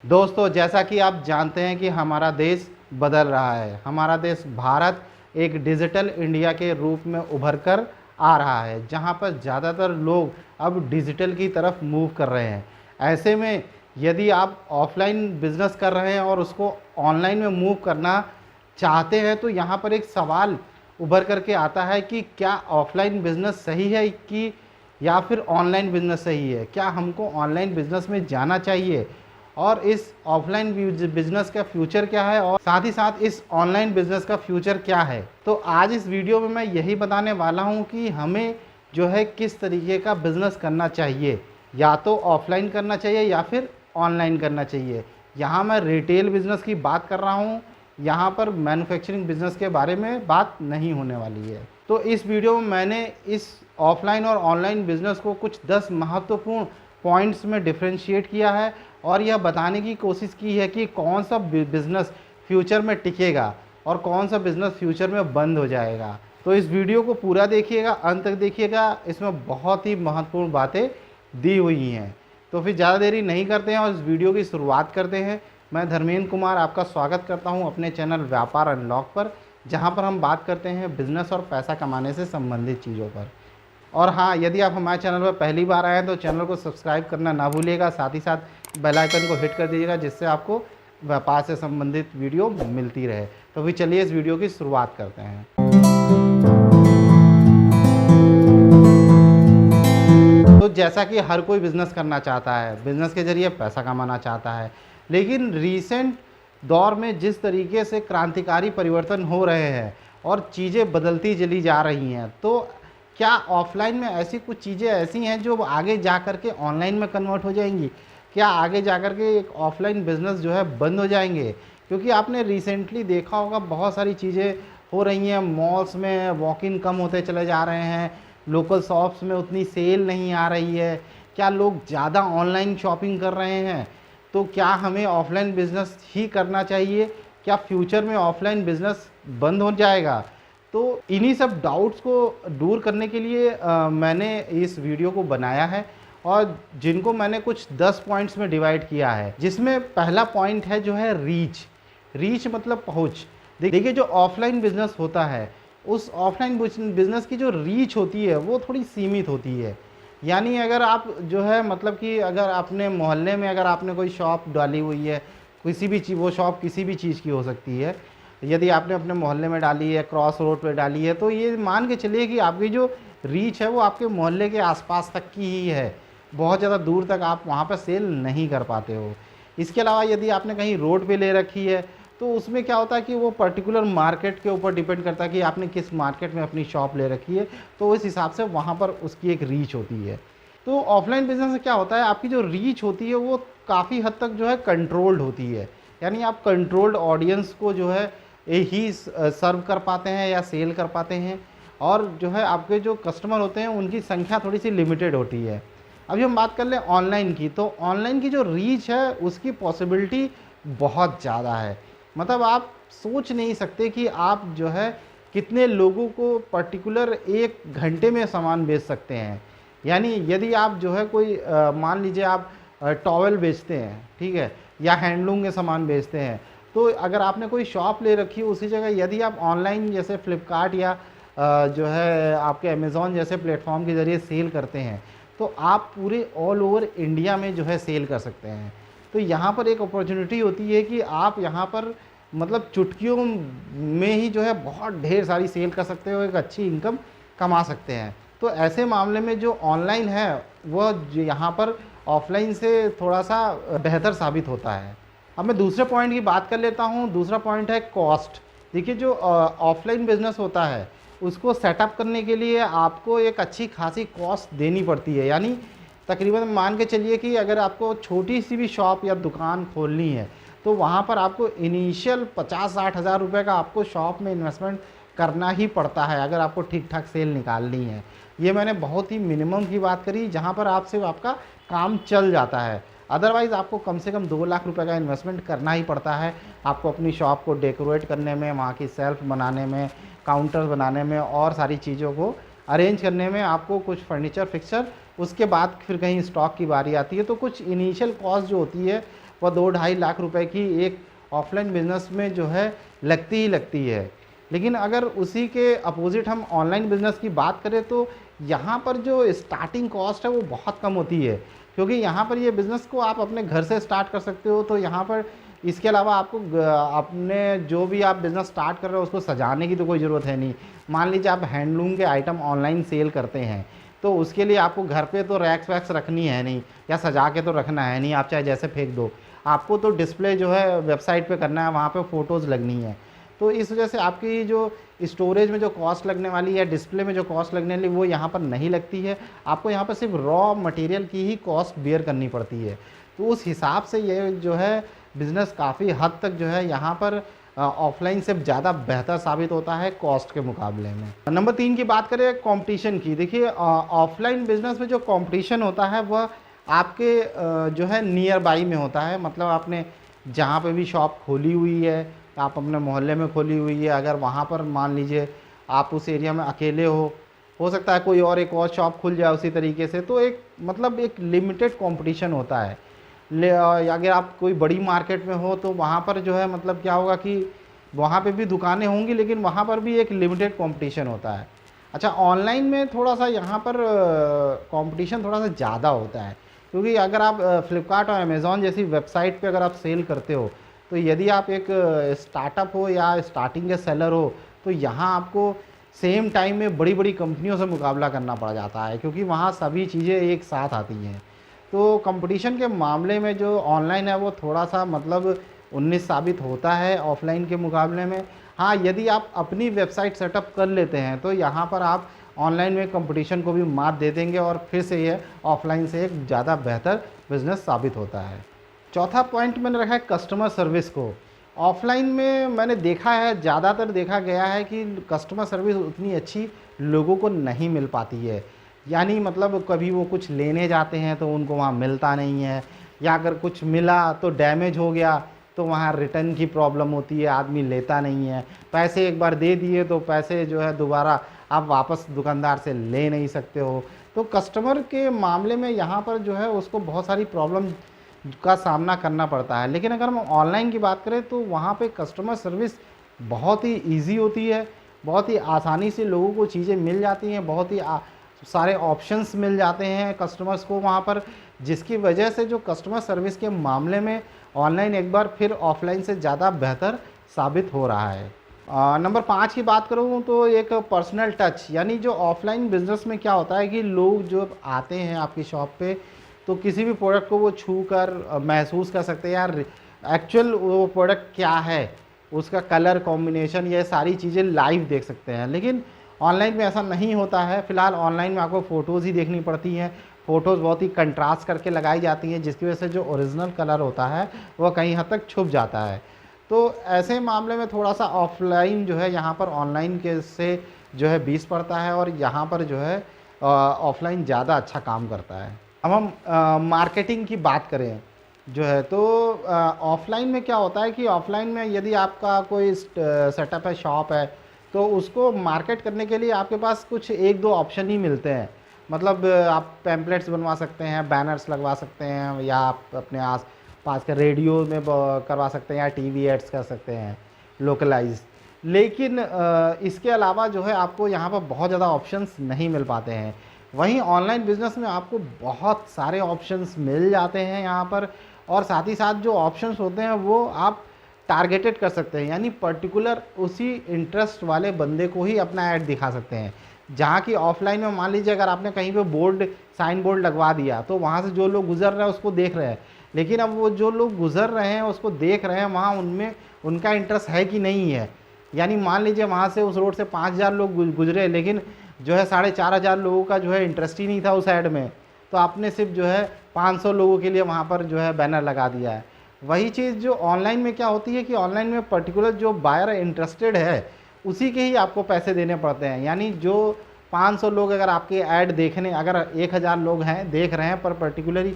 दोस्तों, जैसा कि आप जानते हैं कि हमारा देश बदल रहा है। हमारा देश भारत एक डिजिटल इंडिया के रूप में उभर कर आ रहा है, जहां पर ज़्यादातर लोग अब डिजिटल की तरफ मूव कर रहे हैं। ऐसे में यदि आप ऑफलाइन बिजनेस कर रहे हैं और उसको ऑनलाइन में मूव करना चाहते हैं, तो यहाँ पर एक सवाल उभर करके आता है कि क्या ऑफलाइन बिजनेस सही है कि या फिर ऑनलाइन बिजनेस सही है। क्या हमको ऑनलाइन बिजनेस में जाना चाहिए और इस ऑफलाइन बिजनेस का फ्यूचर क्या है, और साथ ही साथ इस ऑनलाइन बिजनेस का फ्यूचर क्या है। तो आज इस वीडियो में मैं यही बताने वाला हूं कि हमें जो है किस तरीके का बिजनेस करना चाहिए, या तो ऑफलाइन करना चाहिए या फिर ऑनलाइन करना चाहिए। यहाँ मैं रिटेल बिजनेस की बात कर रहा हूँ, यहाँ पर मैन्युफैक्चरिंग बिजनेस के बारे में बात नहीं होने वाली है। तो इस वीडियो में मैंने इस ऑफलाइन और ऑनलाइन बिजनेस को कुछ 10 महत्वपूर्ण पॉइंट्स में डिफ्रेंशिएट किया है और यह बताने की कोशिश की है कि कौन सा बिज़नेस फ्यूचर में टिकेगा और कौन सा बिज़नेस फ्यूचर में बंद हो जाएगा। तो इस वीडियो को पूरा देखिएगा, अंत तक देखिएगा, इसमें बहुत ही महत्वपूर्ण बातें दी हुई हैं। तो फिर ज़्यादा देरी नहीं करते हैं और इस वीडियो की शुरुआत करते हैं। मैं धर्मेंद्र कुमार आपका स्वागत करता हूं अपने चैनल व्यापार अनलॉक पर, जहां पर हम बात करते हैं बिज़नेस और पैसा कमाने से संबंधित चीज़ों पर। और हाँ, यदि आप हमारे चैनल पर पहली बार आए हैं तो चैनल को सब्सक्राइब करना ना भूलिएगा, साथ ही साथ बेल आइकन को हिट कर दीजिएगा, जिससे आपको व्यापार से संबंधित वीडियो मिलती रहे। तो फिर चलिए इस वीडियो की शुरुआत करते हैं। तो जैसा कि हर कोई बिज़नेस करना चाहता है, बिज़नेस के ज़रिए पैसा कमाना चाहता है, लेकिन रीसेंट दौर में जिस तरीके से क्रांतिकारी परिवर्तन हो रहे हैं और चीज़ें बदलती चली जा रही हैं, तो क्या ऑफलाइन में ऐसी कुछ चीज़ें ऐसी हैं जो आगे जा कर के ऑनलाइन में कन्वर्ट हो जाएंगी? क्या आगे जा कर के एक ऑफलाइन बिज़नेस जो है बंद हो जाएंगे? क्योंकि आपने रिसेंटली देखा होगा बहुत सारी चीज़ें हो रही हैं। मॉल्स में वॉक इन कम होते चले जा रहे हैं, लोकल शॉप्स में उतनी सेल नहीं आ रही है। क्या लोग ज़्यादा ऑनलाइन शॉपिंग कर रहे हैं? तो क्या हमें ऑफलाइन बिज़नेस ही करना चाहिए? क्या फ्यूचर में ऑफलाइन बिज़नेस बंद हो जाएगा? तो इन्हीं सब डाउट्स को दूर करने के लिए मैंने इस वीडियो को बनाया है, और जिनको मैंने कुछ 10 पॉइंट्स में डिवाइड किया है, जिसमें पहला पॉइंट है जो है रीच मतलब पहुंच। देखिए, जो ऑफलाइन बिजनेस होता है, उस ऑफलाइन बिजनेस की जो रीच होती है वो थोड़ी सीमित होती है। यानी अगर आप जो है मतलब कि अगर अपने मोहल्ले में अगर आपने कोई शॉप डाली हुई है, किसी भी चीज़, वो शॉप किसी भी चीज़ की हो सकती है, यदि आपने अपने मोहल्ले में डाली है, क्रॉस रोड पे डाली है, तो ये मान के चलिए कि आपकी जो रीच है वो आपके मोहल्ले के आसपास तक की ही है। बहुत ज़्यादा दूर तक आप वहाँ पर सेल नहीं कर पाते हो। इसके अलावा यदि आपने कहीं रोड पे ले रखी है, तो उसमें क्या होता है कि वो पर्टिकुलर मार्केट के ऊपर डिपेंड करता है कि आपने किस मार्केट में अपनी शॉप ले रखी है, तो उस हिसाब से वहाँ पर उसकी एक रीच होती है। तो ऑफलाइन बिजनेस में क्या होता है, आपकी जो रीच होती है वो काफ़ी हद तक जो है कंट्रोल्ड होती है। यानी आप कंट्रोल्ड ऑडियंस को जो है ही सर्व कर पाते हैं या सेल कर पाते हैं, और जो है आपके जो कस्टमर होते हैं उनकी संख्या थोड़ी सी लिमिटेड होती है। अभी हम बात कर लें ऑनलाइन की, तो ऑनलाइन की जो रीच है उसकी पॉसिबिलिटी बहुत ज़्यादा है। मतलब आप सोच नहीं सकते कि आप जो है कितने लोगों को पर्टिकुलर एक घंटे में सामान बेच सकते हैं। यानी यदि आप जो है कोई मान लीजिए आप टॉवेल बेचते हैं, ठीक है, या हैंडलूम के सामान बेचते हैं, तो अगर आपने कोई शॉप ले रखी है उसी जगह, यदि आप ऑनलाइन जैसे फ्लिपकार्ट या जो है आपके अमेज़ॉन जैसे प्लेटफॉर्म के ज़रिए सेल करते हैं, तो आप पूरे ऑल ओवर इंडिया में जो है सेल कर सकते हैं। तो यहाँ पर एक अपॉर्चुनिटी होती है कि आप यहाँ पर मतलब चुटकियों में ही जो है बहुत ढेर सारी सेल कर सकते हो, एक अच्छी इनकम कमा सकते हैं। तो ऐसे मामले में जो ऑनलाइन है वह यहाँ पर ऑफलाइन से थोड़ा सा बेहतर साबित होता है। अब मैं दूसरे पॉइंट की बात कर लेता हूँ। दूसरा पॉइंट है कॉस्ट। देखिए, जो ऑफलाइन बिजनेस होता है उसको सेटअप करने के लिए आपको एक अच्छी खासी कॉस्ट देनी पड़ती है। यानी तकरीबन मान के चलिए कि अगर आपको छोटी सी भी शॉप या दुकान खोलनी है, तो वहाँ पर आपको इनिशियल 50-60 हज़ार रुपये का आपको शॉप में इन्वेस्टमेंट करना ही पड़ता है, अगर आपको ठीक ठाक सेल निकालनी है। ये मैंने बहुत ही मिनिमम की बात करी, जहाँ पर आपसे आपका काम चल जाता है। अदरवाइज़ आपको कम से कम 2 लाख रुपए का इन्वेस्टमेंट करना ही पड़ता है। आपको अपनी शॉप को डेकोरेट करने में, वहाँ की सेल्फ बनाने में, काउंटर बनाने में और सारी चीज़ों को अरेंज करने में, आपको कुछ फर्नीचर फिक्सर, उसके बाद फिर कहीं स्टॉक की बारी आती है, तो कुछ इनिशियल कॉस्ट जो होती है वह 2-2.5 लाख रुपए की एक ऑफलाइन बिज़नेस में जो है लगती ही लगती है। लेकिन अगर उसी के अपोज़िट हम ऑनलाइन बिज़नेस की बात करें तो यहाँ पर जो स्टार्टिंग कॉस्ट है वो बहुत कम होती है, क्योंकि यहाँ पर ये बिज़नेस को आप अपने घर से स्टार्ट कर सकते हो। तो यहाँ पर इसके अलावा आपको अपने जो भी आप बिज़नेस स्टार्ट कर रहे हो उसको सजाने की तो कोई ज़रूरत है नहीं। मान लीजिए आप हैंडलूम के आइटम ऑनलाइन सेल करते हैं, तो उसके लिए आपको घर पे तो रैक्स वैक्स रखनी है नहीं, या सजा के तो रखना है नहीं, आप चाहे जैसे फेंक दो। आपको तो डिस्प्ले जो है वेबसाइट पे करना है, वहाँ पे फ़ोटोज़ लगनी है। तो इस वजह से आपकी जो स्टोरेज में जो कॉस्ट लगने वाली है, डिस्प्ले में जो कॉस्ट लगने वाली, वो यहाँ पर नहीं लगती है। आपको यहाँ पर सिर्फ रॉ मटेरियल की ही कॉस्ट बेयर करनी पड़ती है। तो उस हिसाब से ये जो है बिज़नेस काफ़ी हद तक जो है यहाँ पर ऑफ़लाइन से ज़्यादा बेहतर साबित होता है कॉस्ट के मुकाबले में। नंबर 3 की बात करें कंपटीशन की। देखिए ऑफ़लाइन बिज़नेस में जो कंपटीशन होता है वह आपके जो है नियर बाई में होता है। मतलब आपने जहाँ पे भी शॉप खोली हुई है, आप अपने मोहल्ले में खोली हुई है, अगर वहाँ पर मान लीजिए आप उस एरिया में अकेले हो सकता है कोई और एक और शॉप खुल जाए उसी तरीके से, तो एक मतलब एक लिमिटेड कंपटीशन होता है। अगर आप कोई बड़ी मार्केट में हो तो वहाँ पर जो है मतलब क्या होगा कि वहाँ पे भी दुकानें होंगी, लेकिन वहाँ पर भी एक लिमिटेड कंपटीशन होता है। अच्छा, ऑनलाइन में थोड़ा-सा यहाँ पर कंपटीशन थोड़ा-सा ज़्यादा होता है, क्योंकि अगर आप फ्लिपकार्ट और अमेज़न जैसी वेबसाइट पे अगर आप सेल करते हो, तो यदि आप एक स्टार्टअप हो या स्टार्टिंग के सेलर हो, तो यहाँ आपको सेम टाइम में बड़ी-बड़ी कंपनियों से मुकाबला करना पड़ जाता है, क्योंकि वहाँ सभी चीज़ें एक साथ आती हैं। तो कंपटीशन के मामले में जो ऑनलाइन है वो थोड़ा-सा मतलब 19 साबित होता है ऑफ़लाइन के मुकाबले में। हाँ, यदि आप अपनी वेबसाइट सेटअप कर लेते हैं तो यहाँ पर आप ऑनलाइन में कंपटीशन को भी मात दे देंगे और फिर से ये ऑफ़लाइन से एक ज़्यादा बेहतर बिज़नेस साबित होता है। चौथा पॉइंट मैंने रखा है कस्टमर सर्विस को। ऑफ़लाइन में मैंने देखा है, ज़्यादातर देखा गया है कि कस्टमर सर्विस उतनी अच्छी लोगों को नहीं मिल पाती है। यानी मतलब कभी वो कुछ लेने जाते हैं तो उनको वहाँ मिलता नहीं है, या अगर कुछ मिला तो डैमेज हो गया तो वहाँ रिटर्न की प्रॉब्लम होती है, आदमी लेता नहीं है। पैसे एक बार दे दिए तो पैसे जो है दोबारा आप वापस दुकानदार से ले नहीं सकते हो। तो कस्टमर के मामले में यहाँ पर जो है उसको बहुत सारी प्रॉब्लम का सामना करना पड़ता है। लेकिन अगर हम ऑनलाइन की बात करें तो वहाँ पे कस्टमर सर्विस बहुत ही ईज़ी होती है, बहुत ही आसानी से लोगों को चीज़ें मिल जाती हैं, बहुत ही सारे ऑप्शंस मिल जाते हैं कस्टमर्स को वहाँ पर, जिसकी वजह से जो कस्टमर सर्विस के मामले में ऑनलाइन एक बार फिर ऑफ़लाइन से ज़्यादा बेहतर साबित हो रहा है। नंबर 5 की बात करूँ तो एक पर्सनल टच, यानी जो ऑफ़लाइन बिज़नेस में क्या होता है कि लोग जो आते हैं आपकी शॉप पे, तो किसी भी प्रोडक्ट को वो छू कर महसूस कर सकते हैं यार एक्चुअल वो प्रोडक्ट क्या है, उसका कलर कॉम्बिनेशन, ये सारी चीज़ें लाइव देख सकते हैं। लेकिन ऑनलाइन में ऐसा नहीं होता है। फ़िलहाल ऑनलाइन में आपको फ़ोटोज़ ही देखनी पड़ती हैं। फ़ोटोज़ बहुत ही कंट्रास्ट करके लगाई जाती हैं, जिसकी वजह से जो ओरिजिनल कलर होता है वह कहीं हद तक छुप जाता है। तो ऐसे मामले में थोड़ा-सा ऑफ़लाइन जो है यहाँ पर ऑनलाइन के से जो है 20 पड़ता है, और यहाँ पर जो है ऑफ़लाइन ज़्यादा अच्छा काम करता है। अब हम मार्केटिंग की बात करें जो है, तो ऑफ़लाइन में क्या होता है कि ऑफ़लाइन में यदि आपका कोई सेटअप है, शॉप है, तो उसको मार्केट करने के लिए आपके पास कुछ 1-2 ऑप्शन ही मिलते हैं। मतलब आप पैम्पलेट्स बनवा सकते हैं, बैनर्स लगवा सकते हैं, या आप अपने आस पास के रेडियो में करवा सकते हैं, या टीवी एड्स कर सकते हैं लोकलाइज। लेकिन इसके अलावा जो है आपको यहाँ पर बहुत ज़्यादा ऑप्शंस नहीं मिल पाते हैं। वहीं ऑनलाइन बिज़नेस में आपको बहुत सारे ऑप्शंस मिल जाते हैं यहाँ पर, और साथ ही साथ जो ऑप्शंस होते हैं वो आप टारगेटेड कर सकते हैं, यानी पर्टिकुलर उसी इंटरेस्ट वाले बंदे को ही अपना ऐड दिखा सकते हैं। जहाँ की ऑफ़लाइन में मान लीजिए अगर आपने कहीं पे साइन बोर्ड लगवा दिया, तो वहाँ से जो लोग गुज़र रहे हैं उसको देख रहे हैं, लेकिन अब वो जो लोग गुज़र रहे हैं उसको देख रहे हैं, वहाँ उनमें उनका इंटरेस्ट है कि नहीं है। यानी मान लीजिए वहाँ से उस रोड से 5000 लोग गुजरे, लेकिन जो है 4500 लोगों का जो है इंटरेस्ट ही नहीं था उस ऐड में, तो आपने सिर्फ जो है 500 लोगों के लिए वहाँ पर जो है बैनर लगा दिया है। वही चीज़ जो ऑनलाइन में क्या होती है कि ऑनलाइन में पर्टिकुलर जो बायर इंटरेस्टेड है उसी के ही आपको पैसे देने पड़ते हैं। यानी जो 500 लोग अगर आपके ऐड देखने, अगर 1000 लोग हैं देख रहे हैं, पर पर्टिकुलरली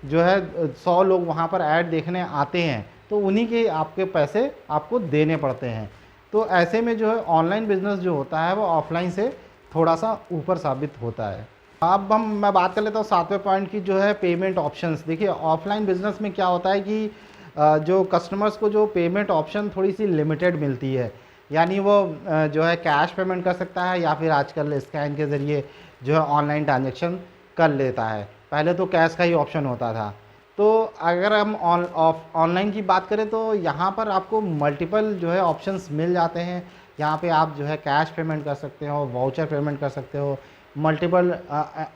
जो है 100 लोग वहाँ पर ऐड देखने आते हैं, तो उन्हीं के आपके पैसे आपको देने पड़ते हैं। तो ऐसे में जो है ऑनलाइन बिज़नेस जो होता है वो ऑफ़लाइन से थोड़ा सा ऊपर साबित होता है। अब मैं बात कर लेता हूँ 7वें पॉइंट की, जो है पेमेंट ऑप्शंस। देखिए ऑफलाइन बिजनेस में क्या होता है कि जो कस्टमर्स को जो पेमेंट ऑप्शन थोड़ी सी लिमिटेड मिलती है, यानी वो जो है कैश पेमेंट कर सकता है या फिर आजकल स्कैन के ज़रिए जो है ऑनलाइन ट्रांजेक्शन कर लेता है। पहले तो कैश का ही ऑप्शन होता था। तो अगर हम ऑनलाइन की बात करें तो यहाँ पर आपको मल्टीपल जो है ऑप्शंस मिल जाते हैं। यहाँ पे आप जो है कैश पेमेंट कर सकते हो, वाउचर पेमेंट कर सकते हो, मल्टीपल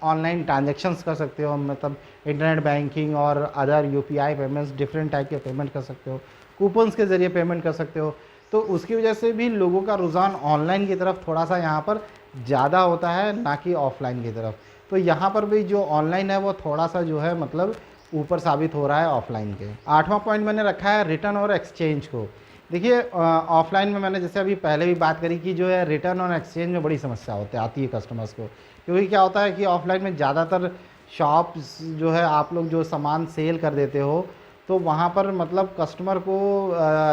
ऑनलाइन ट्रांजेक्शन्स कर सकते हो, मतलब इंटरनेट बैंकिंग और other UPI payments, different type के पेमेंट कर सकते हो, कूपन्स के ज़रिए पेमेंट कर सकते हो। तो उसकी वजह से भी लोगों का रुझान ऑनलाइन की तरफ थोड़ा सा यहाँ पर ज़्यादा होता है, ना कि ऑफलाइन की तरफ। तो यहाँ पर भी जो ऑनलाइन है वो थोड़ा सा जो है मतलब ऊपर साबित हो रहा है ऑफलाइन के। 8वां पॉइंट मैंने रखा है रिटर्न और एक्सचेंज को। देखिए ऑफलाइन में मैंने जैसे अभी पहले भी बात करी कि जो है रिटर्न और एक्सचेंज में बड़ी समस्या आती है कस्टमर्स को। क्योंकि क्या होता है कि ऑफलाइन में ज़्यादातर शॉप्स जो है आप लोग जो सामान सेल कर देते हो, तो वहाँ पर मतलब कस्टमर को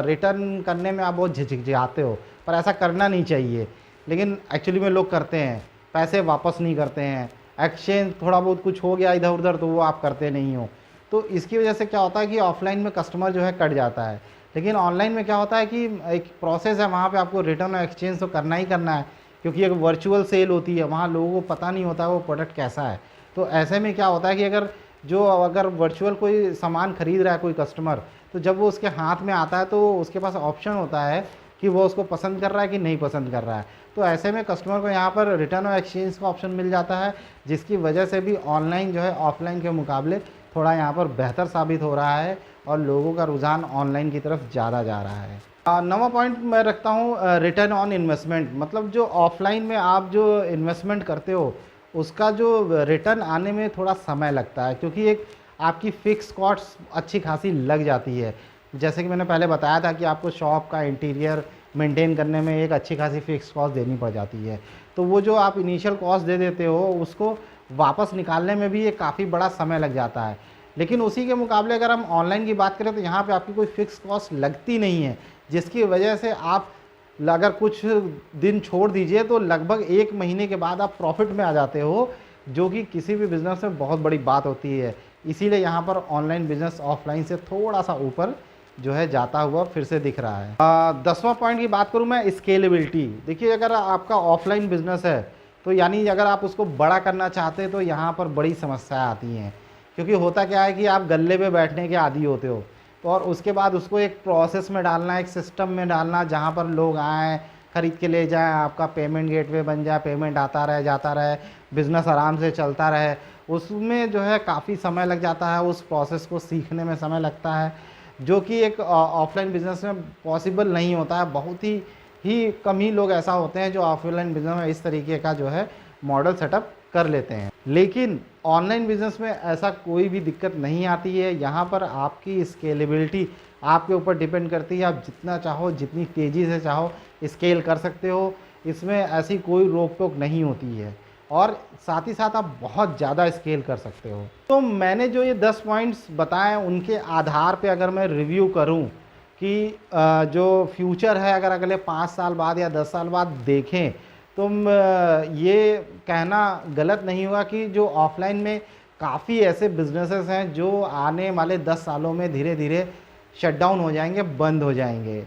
रिटर्न करने में आप बहुत झिझकिचाते हो, पर ऐसा करना नहीं चाहिए। लेकिन एक्चुअली में लोग करते हैं, पैसे वापस नहीं करते हैं, एक्सचेंज थोड़ा बहुत कुछ हो गया इधर उधर तो वो आप करते नहीं हो। तो इसकी वजह से क्या होता है कि ऑफलाइन में कस्टमर जो है कट जाता है। लेकिन ऑनलाइन में क्या होता है कि एक प्रोसेस है, वहाँ पे आपको रिटर्न और एक्सचेंज तो करना ही करना है, क्योंकि एक वर्चुअल सेल होती है, वहाँ लोगों को पता नहीं होता वो प्रोडक्ट कैसा है। तो ऐसे में क्या होता है कि अगर वर्चुअल कोई सामान खरीद रहा है कोई कस्टमर, तो जब वो उसके हाथ में आता है तो उसके पास ऑप्शन होता है कि वो उसको पसंद कर रहा है कि नहीं पसंद कर रहा है। तो ऐसे में कस्टमर को यहाँ पर रिटर्न और एक्सचेंज का ऑप्शन मिल जाता है, जिसकी वजह से भी ऑनलाइन जो है ऑफलाइन के मुकाबले थोड़ा यहाँ पर बेहतर साबित हो रहा है और लोगों का रुझान ऑनलाइन की तरफ ज़्यादा जा रहा है। 9वां पॉइंट मैं रखता हूँ रिटर्न ऑन इन्वेस्टमेंट। मतलब जो ऑफलाइन में आप जो इन्वेस्टमेंट करते हो उसका जो रिटर्न आने में थोड़ा समय लगता है, क्योंकि एक आपकी फ़िक्स कॉस्ट अच्छी खासी लग जाती है। जैसे कि मैंने पहले बताया था कि आपको शॉप का इंटीरियर मेंटेन करने में एक अच्छी खासी फ़िक्स कॉस्ट देनी पड़ जाती है। तो वो जो आप इनिशियल कॉस्ट दे देते हो उसको वापस निकालने में भी एक काफ़ी बड़ा समय लग जाता है। लेकिन उसी के मुकाबले अगर हम ऑनलाइन की बात करें तो यहाँ पे आपकी कोई फ़िक्स कॉस्ट लगती नहीं है, जिसकी वजह से आप अगर कुछ दिन छोड़ दीजिए तो लगभग 1 महीने के बाद आप प्रॉफिट में आ जाते हो, जो कि किसी भी बिज़नेस में बहुत बड़ी बात होती है। इसीलिए यहाँ पर ऑनलाइन बिज़नेस ऑफलाइन से थोड़ा सा ऊपर जो है जाता हुआ फिर से दिख रहा है। 10वां पॉइंट की बात करूँ मैं, स्केलेबिलिटी। देखिए अगर आपका ऑफलाइन बिज़नेस है तो यानी अगर आप उसको बड़ा करना चाहते हैं तो यहाँ पर बड़ी समस्याएँ आती हैं। क्योंकि होता क्या है कि आप गल्ले पे बैठने के आदी होते हो, तो और उसके बाद उसको एक प्रोसेस में डालना, एक सिस्टम में डालना जहाँ पर लोग आएँ, ख़रीद के ले जाएँ, आपका पेमेंट गेटवे बन जाए, पेमेंट आता रहे जाता रहे, बिज़नेस आराम से चलता रहे, उसमें जो है काफ़ी समय लग जाता है। उस प्रोसेस को सीखने में समय लगता है, जो कि एक ऑफलाइन बिज़नेस में पॉसिबल नहीं होता है। बहुत ही कम ही लोग ऐसा होते हैं जो ऑफलाइन बिज़नेस में इस तरीके का जो है मॉडल सेटअप कर लेते हैं। लेकिन ऑनलाइन बिज़नेस में ऐसा कोई भी दिक्कत नहीं आती है। यहाँ पर आपकी स्केलेबिलिटी आपके ऊपर डिपेंड करती है, आप जितना चाहो जितनी तेज़ी से चाहो स्केल कर सकते हो, इसमें ऐसी कोई रोक टोक नहीं होती है और साथ ही साथ आप बहुत ज़्यादा स्केल कर सकते हो। तो मैंने जो ये 10 पॉइंट्स बताए उनके आधार पे अगर मैं रिव्यू करूं कि जो फ्यूचर है अगर अगले 5 साल बाद या 10 साल बाद देखें तो ये कहना गलत नहीं हुआ कि जो ऑफलाइन में काफ़ी ऐसे बिजनेसेस हैं जो आने वाले 10 सालों में धीरे धीरे शट डाउन हो जाएंगे, बंद हो जाएंगे,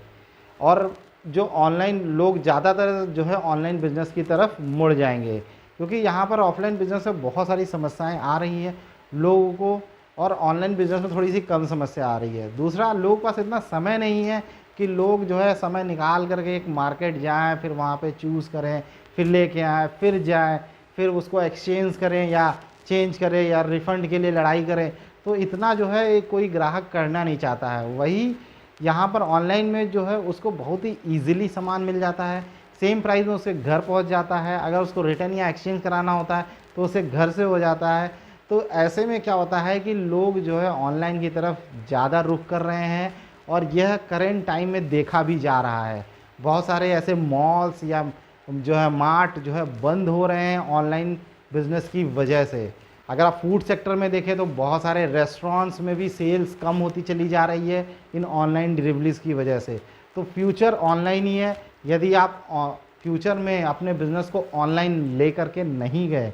और जो ऑनलाइन लोग ज़्यादातर जो है ऑनलाइन बिज़नेस की तरफ मुड़ जाएंगे, क्योंकि यहाँ पर ऑफलाइन बिज़नेस में बहुत सारी समस्याएं आ रही हैं लोगों को और ऑनलाइन बिज़नेस में थोड़ी सी कम समस्या आ रही है। दूसरा, लोगों के पास इतना समय नहीं है कि लोग जो है समय निकाल करके एक मार्केट जाएं, फिर वहाँ पे चूज़ करें, फिर लेके आएँ, फिर जाएं, फिर उसको एक्सचेंज करें या चेंज करें या रिफ़ंड के लिए लड़ाई करें। तो इतना जो है कोई ग्राहक करना नहीं चाहता है। वही यहाँ पर ऑनलाइन में जो है उसको बहुत ही ईज़िली सामान मिल जाता है, सेम प्राइस में उसके घर पहुँच जाता है। अगर उसको रिटर्न या एक्सचेंज कराना होता है तो उसे घर से हो जाता है। तो ऐसे में क्या होता है कि लोग जो है ऑनलाइन की तरफ ज़्यादा रुख कर रहे हैं और यह करेंट टाइम में देखा भी जा रहा है। बहुत सारे ऐसे मॉल्स या जो है मार्ट जो है बंद हो रहे हैं ऑनलाइन बिज़नेस की वजह से। अगर आप फूड सेक्टर में देखें तो बहुत सारे रेस्टोरेंट्स में भी सेल्स कम होती चली जा रही है इन ऑनलाइन डिलीवरीज़ की वजह से। तो फ्यूचर ऑनलाइन ही है। यदि आप फ्यूचर में अपने बिज़नेस को ऑनलाइन ले करके नहीं गए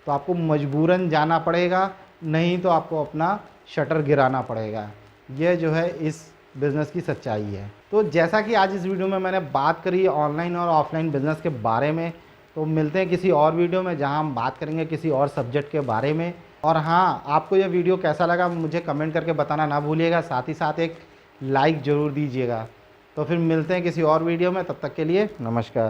तो आपको मजबूरन जाना पड़ेगा, नहीं तो आपको अपना शटर गिराना पड़ेगा। यह जो है इस बिज़नेस की सच्चाई है। तो जैसा कि आज इस वीडियो में मैंने बात करी ऑनलाइन और ऑफ़लाइन बिज़नेस के बारे में, तो मिलते हैं किसी और वीडियो में जहां हम बात करेंगे किसी और सब्जेक्ट के बारे में। और हाँ, आपको यह वीडियो कैसा लगा मुझे कमेंट करके बताना ना भूलिएगा, साथ ही साथ एक लाइक ज़रूर दीजिएगा। तो फिर मिलते हैं किसी और वीडियो में, तब तक के लिए नमस्कार।